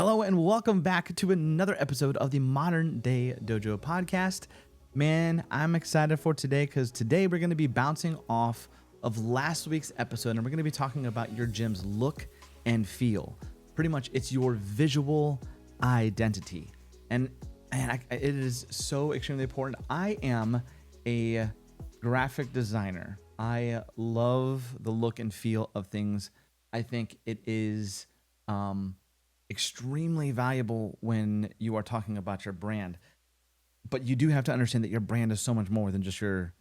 Hello and welcome back to another episode of the Modern Day Dojo podcast. Man, I'm excited for today because today we're going to be bouncing off of last week's episode and we're going to be talking about your gym's look and feel. Pretty much it's your visual identity. And it is so extremely important. I am a graphic designer. I love the look and feel of things. I think it is extremely valuable when you are talking about your brand. But you do have to understand that your brand is so much more than just your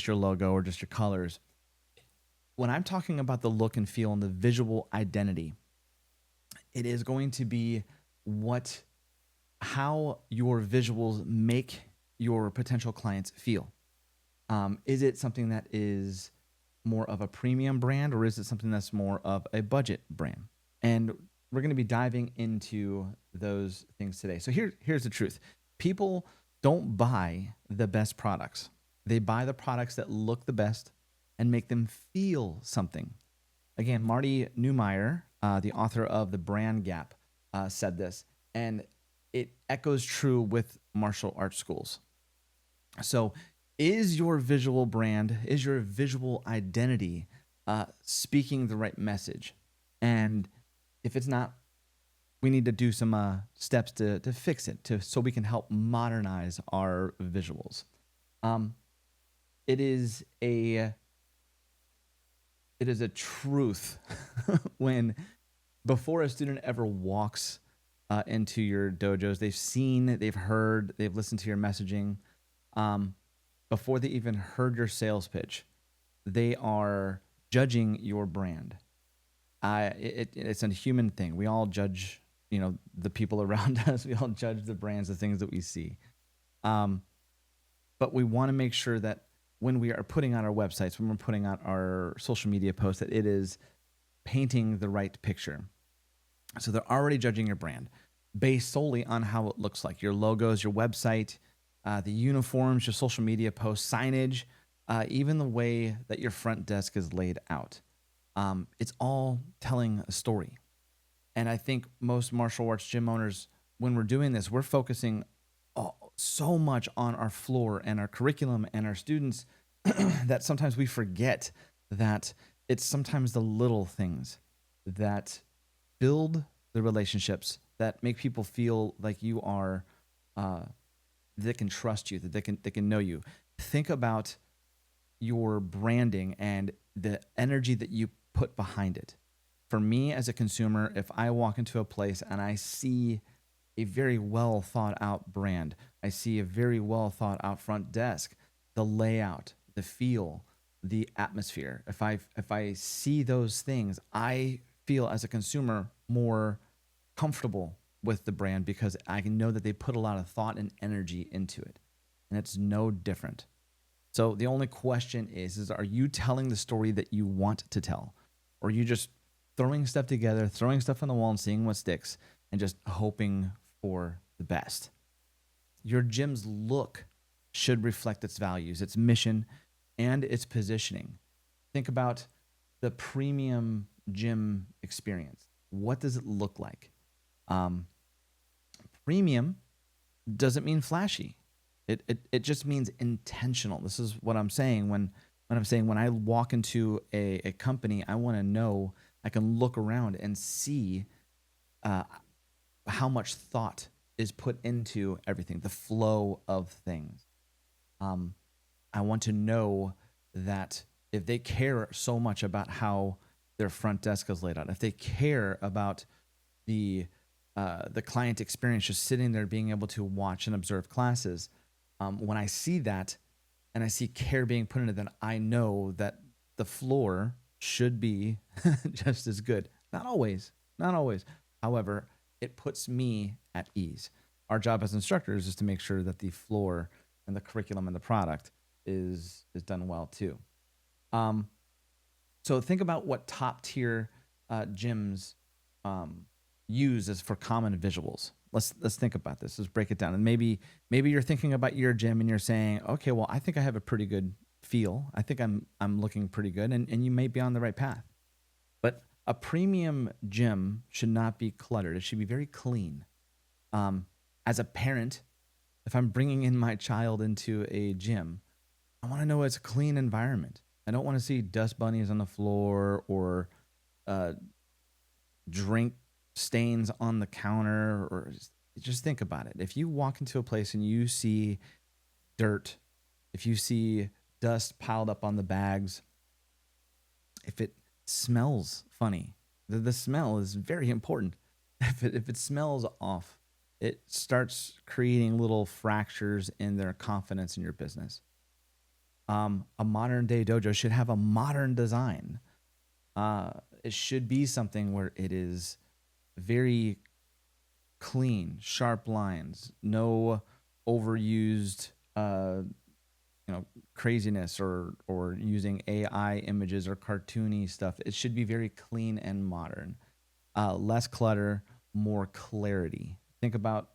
logo or just your colors. When I'm talking about the look and feel and the visual identity, it is going to be how your visuals make your potential clients feel. Is it something that is more of a premium brand, or is it something that's more of a budget brand? And we're going to be diving into those things today. So here's the truth. People don't buy the best products. They buy the products that look the best and make them feel something. Again, Marty Neumeier, the author of The Brand Gap, said this, and it echoes true with martial arts schools. So is your visual brand, is your visual identity speaking the right message? And if it's not, we need to do some steps to fix it, so we can help modernize our visuals. It is a truth when before a student ever walks into your dojos, they've heard, they've listened to your messaging. Before they even heard your sales pitch, they are judging your brand. It's a human thing. We all judge, the people around us. We all judge the brands, the things that we see. But we want to make sure that when we are putting on our websites, when we're putting out our social media posts, that it is painting the right picture. So they're already judging your brand based solely on how it looks like. Your logos, your website, the uniforms, your social media posts, signage, even the way that your front desk is laid out. It's all telling a story. And I think most martial arts gym owners, when we're doing this, we're focusing so much on our floor and our curriculum and our students that sometimes we forget that it's sometimes the little things that build the relationships that make people feel like you are, they can trust you, that they can know you. Think about your branding and the energy that you put behind it. For me as a consumer, if I walk into a place and I see a very well thought out brand, I see a very well thought out front desk, the layout, the feel, the atmosphere. If I see those things, I feel as a consumer more comfortable with the brand because I can know that they put a lot of thought and energy into it. And it's no different. So the only question is are you telling the story that you want to tell? Or are you just throwing stuff together, throwing stuff on the wall and seeing what sticks and just hoping for the best? Your gym's look should reflect its values, its mission, and its positioning. Think about the premium gym experience. What does it look like? Premium doesn't mean flashy. It just means intentional. This is what I'm saying when I'm saying when I walk into a company, I want to know, I can look around and see how much thought is put into everything, the flow of things. I want to know that if they care so much about how their front desk is laid out, if they care about the client experience, just sitting there being able to watch and observe classes, when I see that and I see care being put into that, I know that the floor should be just as good. Not always. However, it puts me at ease. Our job as instructors is to make sure that the floor and the curriculum and the product is done well too. So think about what top tier gyms use as for common visuals. Let's think about this. Let's break it down. And maybe you're thinking about your gym and you're saying, okay, well, I think I have a pretty good feel. I think I'm looking pretty good, and you may be on the right path. But A premium gym should not be cluttered. It should be very clean. As a parent, if I'm bringing in my child into a gym, I want to know it's a clean environment. I don't want to see dust bunnies on the floor or uh, drink stains on the counter. Or just think about it. If you walk into a place and you see dirt, if you see dust piled up on the bags, if it smells funny, the smell is very important. If it smells off, it starts creating little fractures in their confidence in your business. A modern day dojo should have a modern design. It should be something where it is very clean, sharp lines, no overused, craziness or using AI images or cartoony stuff. It should be very clean and modern. Less clutter, more clarity. Think about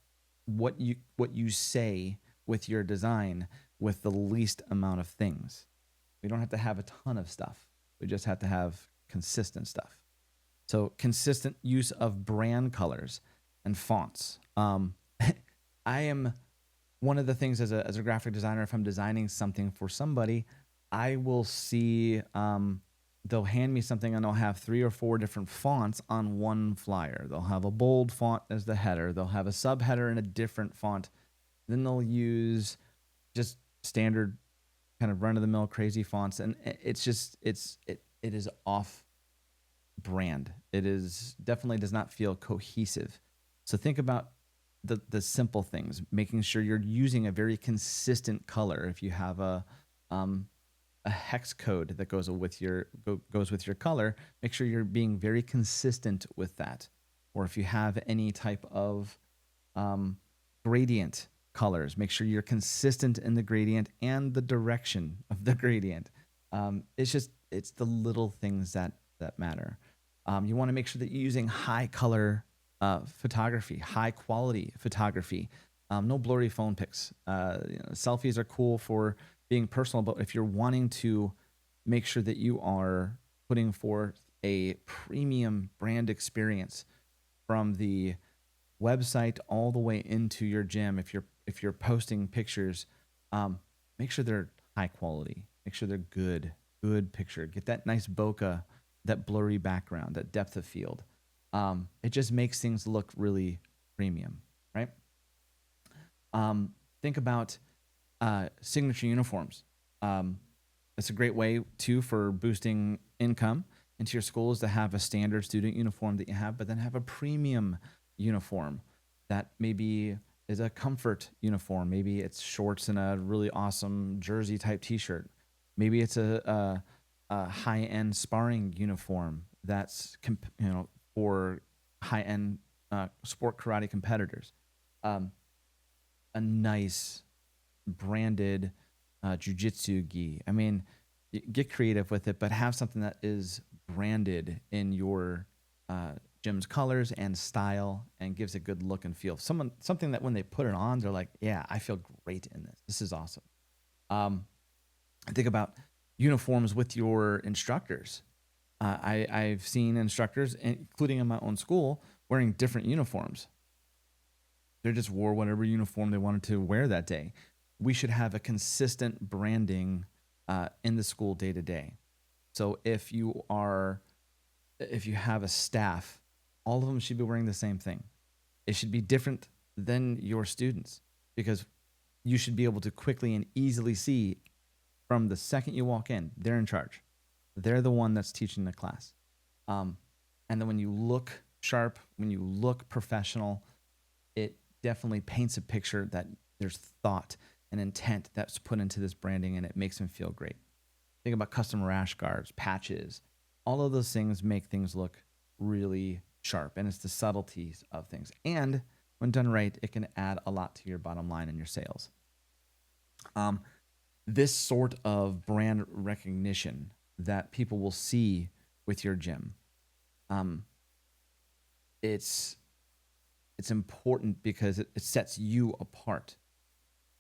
what you say with your design with the least amount of things. We don't have to have a ton of stuff. We just have to have consistent stuff. So consistent use of brand colors and fonts. I am one of the things as a graphic designer, if I'm designing something for somebody, I will see they'll hand me something and they'll have 3 or 4 different fonts on one flyer. They'll have a bold font as the header. They'll have a subheader in a different font. Then they'll use just standard kind of run of the mill crazy fonts, and it is off brand. It is definitely does not feel cohesive. So think about the simple things, making sure you're using a very consistent color. If you have a hex code that goes with your color, make sure you're being very consistent with that. Or if you have any type of gradient colors, make sure you're consistent in the gradient and the direction of the gradient. It's the little things that matter. You want to make sure that you're using high color photography, high quality photography. No blurry phone pics. Selfies are cool for being personal, but if you're wanting to make sure that you are putting forth a premium brand experience from the website all the way into your gym, if you're posting pictures, make sure they're high quality. Make sure they're good picture. Get that nice bokeh, that blurry background, that depth of field. It just makes things look really premium, right? Think about signature uniforms. It's a great way too for boosting income into your school is to have a standard student uniform that you have, but then have a premium uniform that maybe is a comfort uniform. Maybe it's shorts and a really awesome jersey type T-shirt. Maybe it's a high-end sparring uniform that's for high-end sport karate competitors. A nice branded jujitsu gi. I mean, get creative with it, but have something that is branded in your gym's colors and style and gives a good look and feel. Something that when they put it on, they're like, yeah, I feel great in this. This is awesome. Think about uniforms with your instructors. I've seen instructors, including in my own school, wearing different uniforms. They just wore whatever uniform they wanted to wear that day. We should have a consistent branding in the school day to day. So if you have a staff, all of them should be wearing the same thing. It should be different than your students because you should be able to quickly and easily see from the second you walk in, they're in charge. They're the one that's teaching the class. And then when you look sharp, when you look professional, it definitely paints a picture that there's thought and intent that's put into this branding, and it makes them feel great. Think about custom rash guards, patches. All of those things make things look really sharp, and it's the subtleties of things. And when done right, it can add a lot to your bottom line and your sales. This sort of brand recognition that people will see with your gym, it's important because it sets you apart.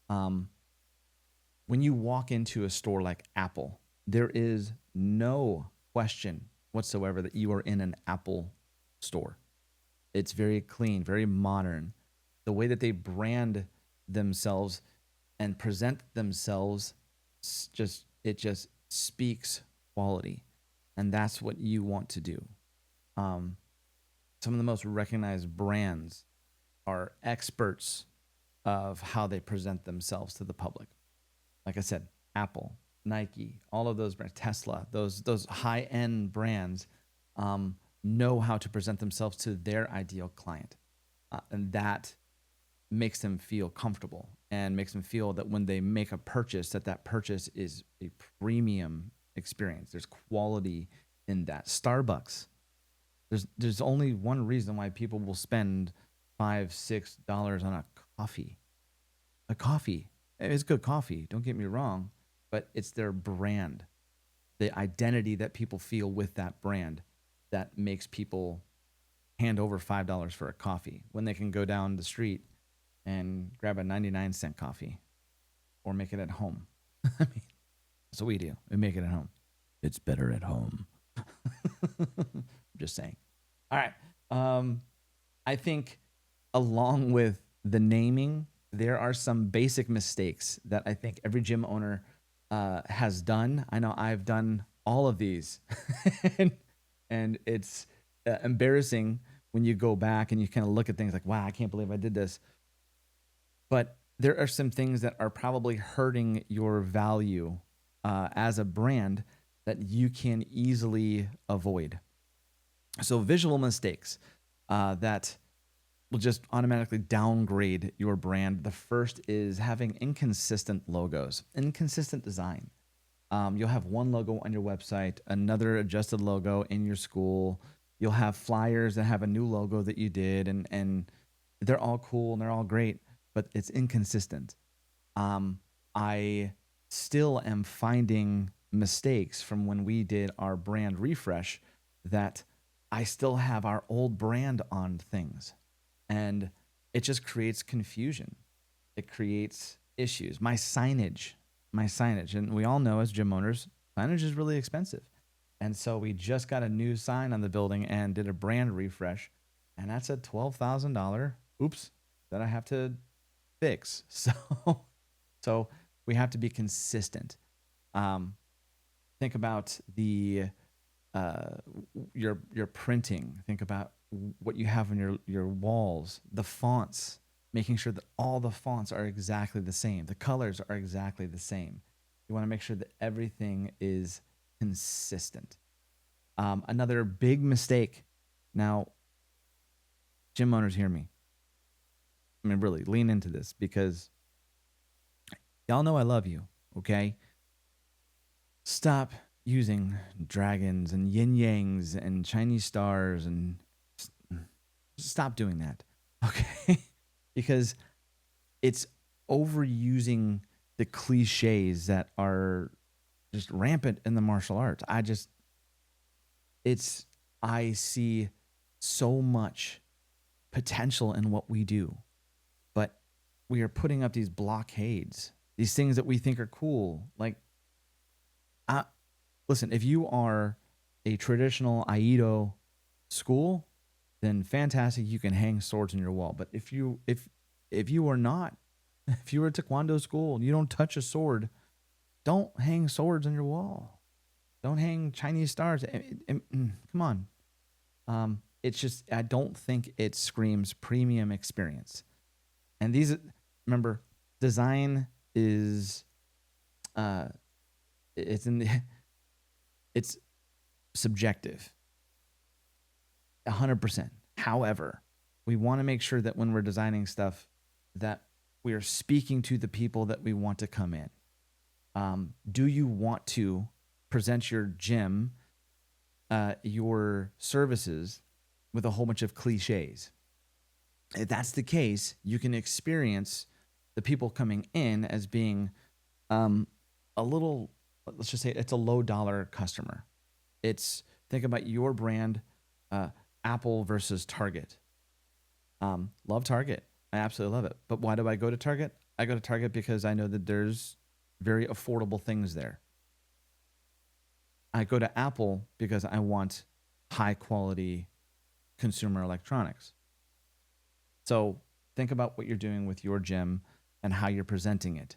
When you walk into a store like Apple, there is no question whatsoever that you are in an Apple store. It's very clean, very modern. The way that they brand themselves and present themselves, it just speaks quality, and that's what you want to do. Um, some of the most recognized brands are experts of how they present themselves to the public. Like I said, Apple, Nike, all of those brands, Tesla, those high end brands know how to present themselves to their ideal client, and that makes them feel comfortable and makes them feel that when they make a purchase, that purchase is a premium experience. There's quality in that. Starbucks. There's only one reason why people will spend $5-6 on a coffee. A coffee. It's good coffee, don't get me wrong, but it's their brand, the identity that people feel with that brand that makes people hand over $5 for a coffee when they can go down the street and grab a 99-cent coffee or make it at home. I mean, that's what we do. We make it at home. It's better at home. I'm just saying. All right. I think along with the naming, there are some basic mistakes that I think every gym owner has done. I know I've done all of these, and it's embarrassing when you go back and you kind of look at things like, wow, I can't believe I did this. But there are some things that are probably hurting your value as a brand that you can easily avoid. So visual mistakes that will just automatically downgrade your brand. The first is having inconsistent logos, inconsistent design. You'll have one logo on your website, another adjusted logo in your school. You'll have flyers that have a new logo that you did, and they're all cool and they're all great, but it's inconsistent. I still am finding mistakes from when we did our brand refresh that I still have our old brand on things, and it just creates confusion. It creates issues. My signage, and we all know as gym owners, signage is really expensive. And so we just got a new sign on the building and did a brand refresh, and that's a $12,000 oops that I have to fix. So we have to be consistent. Think about your printing. Think about what you have on your walls, the fonts, making sure that all the fonts are exactly the same. The colors are exactly the same. You want to make sure that everything is consistent. Another big mistake. Now, gym owners, hear me. I mean, really lean into this because y'all know I love you, okay? Stop using dragons and yin yangs and Chinese stars and stop doing that, okay? Because it's overusing the cliches that are just rampant in the martial arts. I see so much potential in what we do, but we are putting up these blockades, these things that we think are cool. Like, listen, if you are a traditional Aikido school, then fantastic, you can hang swords on your wall. But if you are not, if you were a Taekwondo school and you don't touch a sword, don't hang swords on your wall. Don't hang Chinese stars. Come on. It's just, I don't think it screams premium experience. And remember, design is, it's subjective, 100%. However, we want to make sure that when we're designing stuff that we are speaking to the people that we want to come in. Do you want to present your gym, your services with a whole bunch of cliches? If that's the case, you can experience the people coming in as being a little, let's just say it's a low dollar customer. Think about your brand, Apple versus Target. Love Target. I absolutely love it. But why do I go to Target? I go to Target because I know that there's very affordable things there. I go to Apple because I want high quality consumer electronics. So think about what you're doing with your gym and how you're presenting it.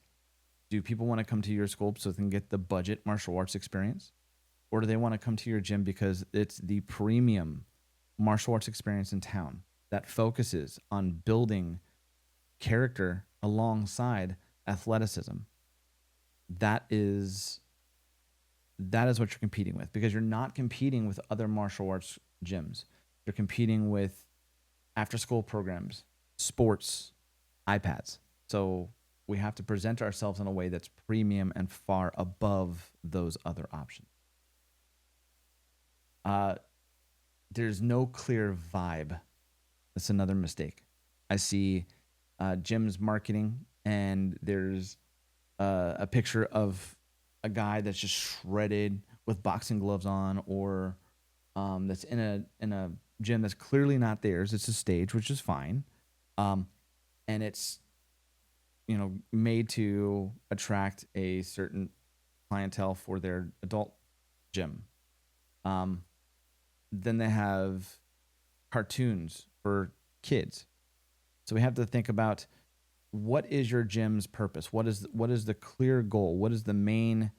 Do people want to come to your school so they can get the budget martial arts experience? Or do they want to come to your gym because it's the premium martial arts experience in town that focuses on building character alongside athleticism? That is what you're competing with, because you're not competing with other martial arts gyms. You're competing with after school programs, sports, iPads. So we have to present ourselves in a way that's premium and far above those other options. There's no clear vibe. That's another mistake. I see gyms marketing, and there's a picture of a guy that's just shredded with boxing gloves on, or that's in a gym that's clearly not theirs. It's a stage, which is fine, and it's made to attract a certain clientele for their adult gym. Then they have cartoons for kids. So we have to think about, what is your gym's purpose? What is the clear goal? What is the main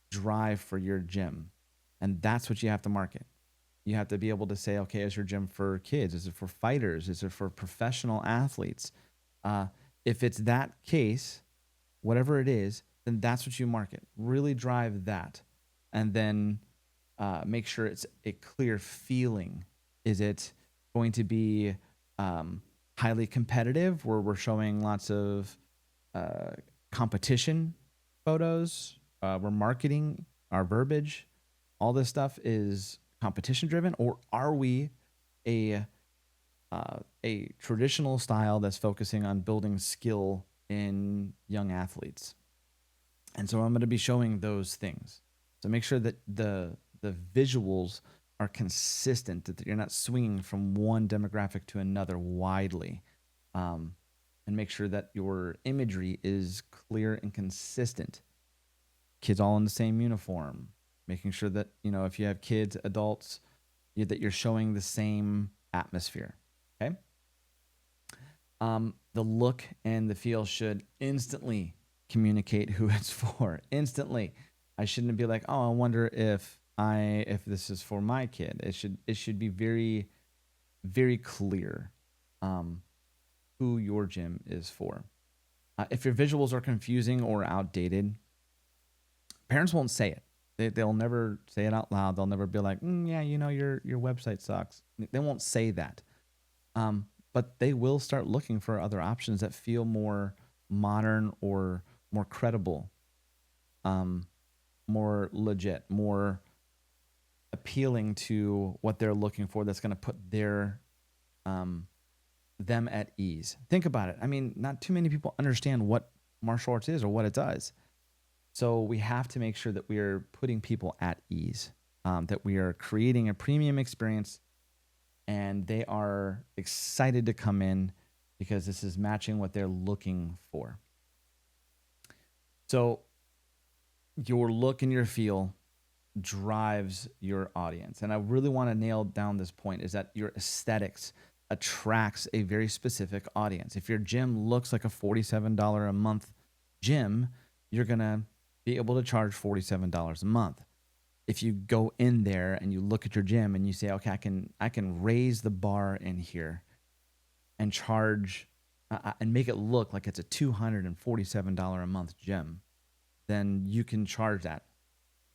drive for your gym? And that's what you have to market. You have to be able to say, okay, is your gym for kids? Is it for fighters? Is it for professional athletes? If it's that case, whatever it is, then that's what you market. Really drive that. And then make sure it's a clear feeling. Is it going to be highly competitive, where we're showing lots of competition photos? We're marketing our verbiage. All this stuff is competition driven, or are we a traditional style that's focusing on building skill in young athletes? And so I'm going to be showing those things. So make sure that the visuals are consistent, that you're not swinging from one demographic to another widely, and make sure that your imagery is clear and consistent. Kids all in the same uniform, making sure that, if you have kids, adults, that you're showing the same atmosphere. Okay. The look and the feel should instantly communicate who it's for. Instantly. I shouldn't be like, oh, I wonder if this is for my kid. It should be very, very clear who your gym is for. If your visuals are confusing or outdated, parents won't say it. They'll never say it out loud. They'll never be like, yeah, your website sucks. They won't say that. But they will start looking for other options that feel more modern or more credible, more legit, more appealing to what they're looking for, that's going to put them at ease. Think about it. I mean, not too many people understand what martial arts is or what it does. So we have to make sure that we are putting people at ease, that we are creating a premium experience, and they are excited to come in because this is matching what they're looking for. So your look and your feel drives your audience. And I really want to nail down this point, is that your aesthetics attracts a very specific audience. If your gym looks like a $47 a month gym, you're going to be able to charge $47 a month. If you go in there and you look at your gym and you say, okay, I can raise the bar in here and charge and make it look like it's a $247 a month gym, then you can charge that.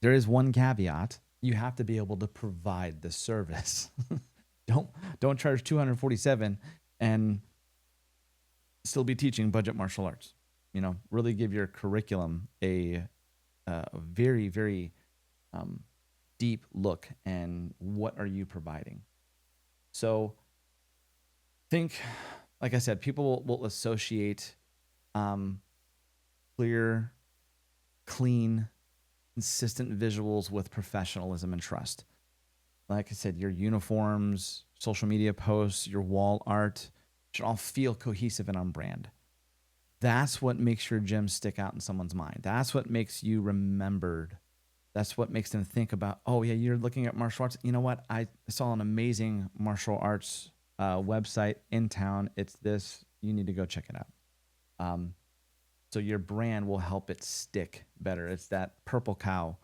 There is one caveat. You have to be able to provide the service. Don't charge $247 and still be teaching budget martial arts. Really give your curriculum a very, very deep look, and what are you providing? So think, like I said, people will associate clear, clean, consistent visuals with professionalism and trust. Like I said, your uniforms, social media posts, your wall art should all feel cohesive and on brand. That's what makes your gym stick out in someone's mind. That's what makes you remembered. That's what makes them think about, oh yeah, you're looking at martial arts. You know what? I saw an amazing martial arts website in town. It's this. You need to go check it out. Um, so your brand will help it stick better. It's that purple cow.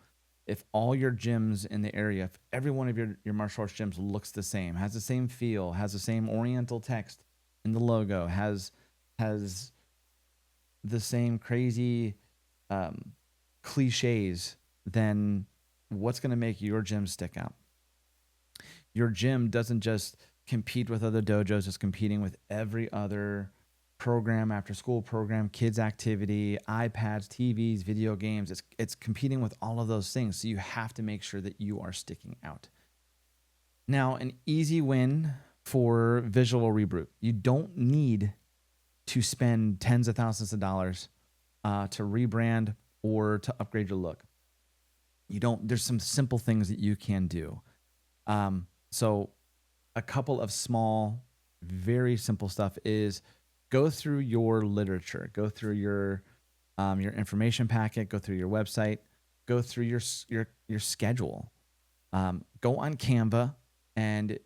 If all your gyms in the area, if every one of your martial arts gyms looks the same, has the same feel, has the same oriental text in the logo, has the same crazy um, cliches, then what's going to make your gym stick out? Your gym doesn't just compete with other dojos, it's competing with every other program, after school program, kids activity, iPads, TVs, video games. It's competing with all of those things. So you have to make sure that you are sticking out. Now, an easy win for Visual Reboot. You don't need to spend tens of thousands of dollars to rebrand or to upgrade your look. There's some simple things that you can do. So a couple of small, very simple stuff is go through your literature, go through your information packet, go through your website, go through your schedule. Go on Canva and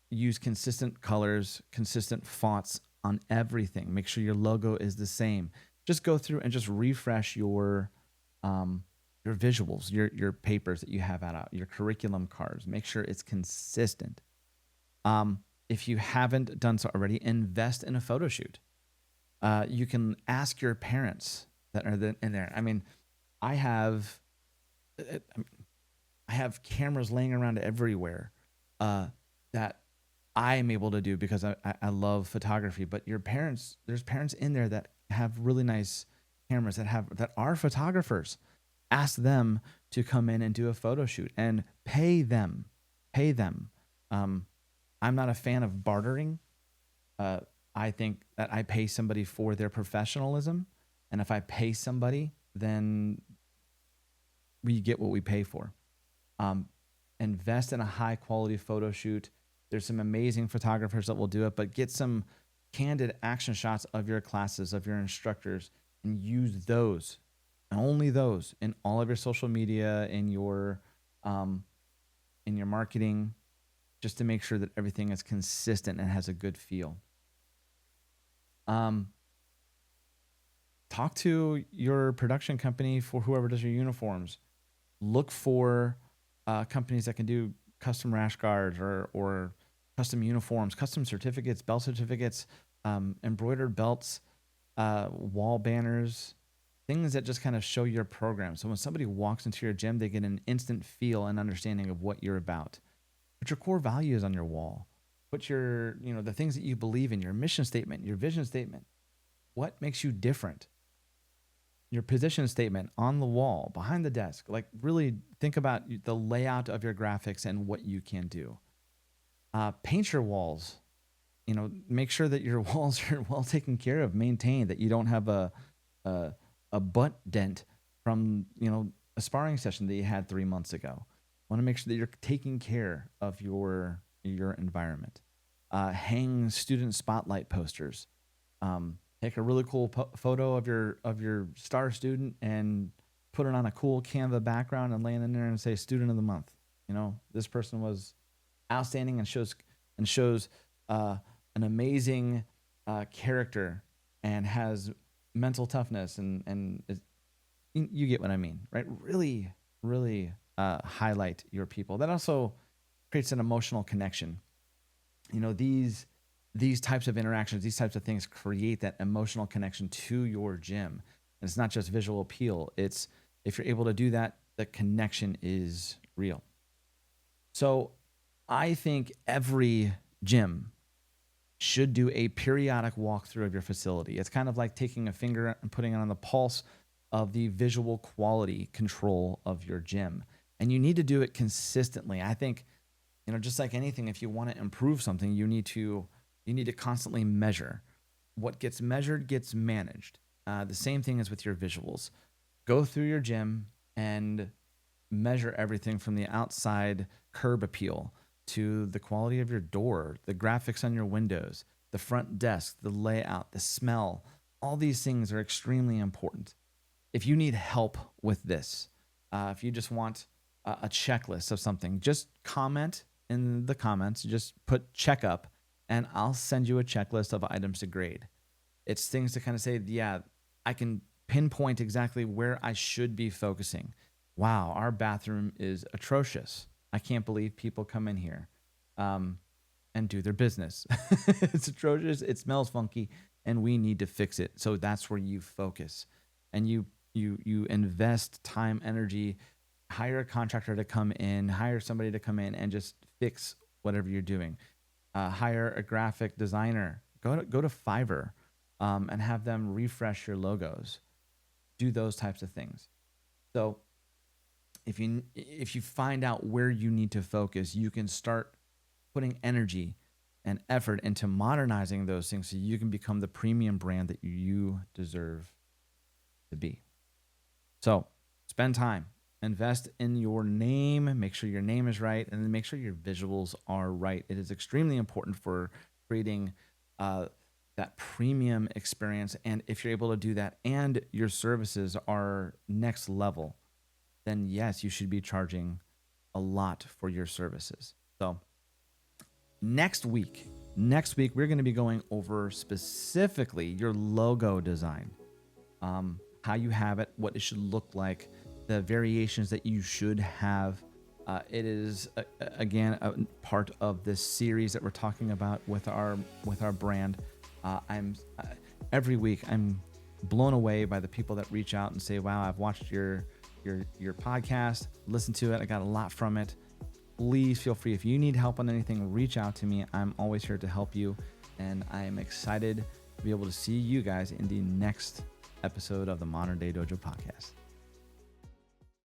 use consistent colors, consistent fonts on everything. Make sure your logo is the same. Just go through and just refresh your visuals, your papers that you have out, your curriculum cards. Make sure it's consistent. If you haven't done so already, invest in a photo shoot. You can ask your parents that are in there. I mean, I have cameras laying around everywhere that I am able to do because I love photography. But there's parents in there that have really nice cameras that are photographers. Ask them to come in and do a photo shoot and pay them. I'm not a fan of bartering. I think that I pay somebody for their professionalism. And if I pay somebody, then we get what we pay for. Invest in a high quality photo shoot. There's some amazing photographers that will do it, but get some candid action shots of your classes, of your instructors, and use those and only those in all of your social media, in your marketing, just to make sure that everything is consistent and has a good feel. Talk to your production company for whoever does your uniforms. Look for companies that can do custom rash guards or custom uniforms, custom certificates, belt certificates, embroidered belts, wall banners, things that just kind of show your program. So when somebody walks into your gym, they get an instant feel and understanding of what you're about. Put your core values on your wall. Put the things that you believe in, your mission statement, your vision statement. What makes you different? Your position statement on the wall, behind the desk. Like, really think about the layout of your graphics and what you can do. Paint your walls. Make sure that your walls are well taken care of, maintained, that you don't have a butt dent from a sparring session that you had 3 months ago. Want to make sure that you're taking care of your environment. Hang student spotlight posters. Take a really cool photo of your star student and put it on a cool Canva background and lay it in there and say student of the month. This person was outstanding and shows an amazing character and has mental toughness and you get what I mean, right? Really, really highlight your people. That also creates an emotional connection. These types of interactions, these types of things create that emotional connection to your gym. And it's not just visual appeal. It's, if you're able to do that, the connection is real. So I think every gym should do a periodic walkthrough of your facility. It's kind of like taking a finger and putting it on the pulse of the visual quality control of your gym. And you need to do it consistently. I think, just like anything, if you want to improve something, you need to constantly measure. What gets measured gets managed. The same thing is with your visuals. Go through your gym and measure everything from the outside curb appeal to the quality of your door, the graphics on your windows, the front desk, the layout, the smell. All these things are extremely important. If you need help with this, If you just want a checklist of something, just comment in the comments, just put checkup, and I'll send you a checklist of items to grade. It's things to kind of say, yeah, I can pinpoint exactly where I should be focusing. Wow, our bathroom is atrocious. I can't believe people come in here and do their business. It's atrocious. It smells funky, and we need to fix it. So that's where you focus, and you invest time, energy, hire a contractor to come in, hire somebody to come in and just fix whatever you're doing. Hire a graphic designer. Go to Fiverr and have them refresh your logos. Do those types of things. So if you find out where you need to focus, you can start putting energy and effort into modernizing those things so you can become the premium brand that you deserve to be. So spend time, invest in your name, make sure your name is right, and then make sure your visuals are right. It is extremely important for creating that premium experience. And if you're able to do that and your services are next level, then yes, you should be charging a lot for your services. So next week, we're going to be going over specifically your logo design, how you have it, what it should look like, the variations that you should have. It is again a part of this series that we're talking about with our brand. Every week I'm blown away by the people that reach out and say, "Wow, I've watched your podcast, listened to it. I got a lot from it." Please feel free. If you need help on anything, reach out to me. I'm always here to help you, and I am excited to be able to see you guys in the next episode of the Modern Day Dojo podcast.